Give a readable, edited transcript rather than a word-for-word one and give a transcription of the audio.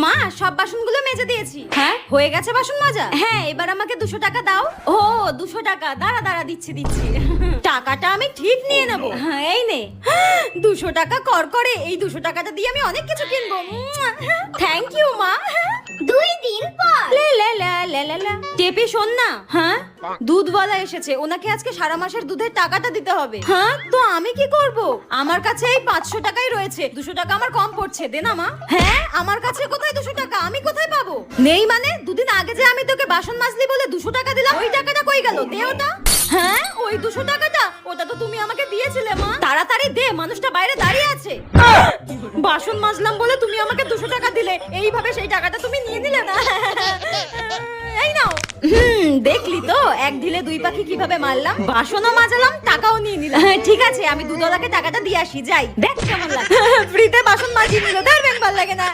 মা সব বাসনগুলো মেজে দিয়েছি। হ্যাঁ হয়ে গেছে বাসন মাজা? হ্যাঁ এবার আমাকে 200 টাকা দাও। ও 200 টাকা, দাঁড়া দাঁড়া দিচ্ছি। টাকাটা আমি ঠিক নিয়ে নেবো। হ্যাঁ এই নে। 200 টাকা কর করে, এই 200 টাকাটা দিয়ে আমি অনেক কিছু কিনবো। থ্যাংক ইউ মা। 2 দিন পর লে লে লা লা লা লা। টেপি শোন না, হ্যাঁ দুধওয়ালা এসেছে, ওনাকে আজকে সারা মাসের দুধের টাকাটা দিতে হবে। হ্যাঁ তো আমি কি করব? আমার কাছে এই 500 টাকাই রয়েছে, 200 টাকা আমার কম পড়ছে, দে না মা। হ্যাঁ আমার কাছে কোথায় 200 টাকা? আমি কোথায় পাবো? নেই মানে? দুদিন আগে যে আমি তোকে বাসন মাজলি বলে 200 টাকা দিলাম, ওই টাকাটা কই গেল? দে ওটা। হ্যাঁ ওই 200 টাকাটা, ওটা তো তুমি আমাকে দিয়েছিলে মা। তাড়াতাড়ি দে, মানুষটা বাইরে দাঁড়িয়ে আছে। বাসন মাজলাম বলে তুমি আমাকে 200 টাকা দিলে, এইভাবে সেই টাকাটা তুমি নিয়ে নিলে না। এই নাও। দেখলি তো এক ঢিলে দুই পাখি কিভাবে মারলাম, বাসনও মাজালাম টাকাও নিয়ে নিলাম। ঠিক আছে আমি দুধওয়ালাকে টাকাটা দিয়ে আসি, যাই দেখ কেমন লাগে। ফ্রিতে বাসন মাজিয়ে নিল, ধরবেন ভাল লাগে না।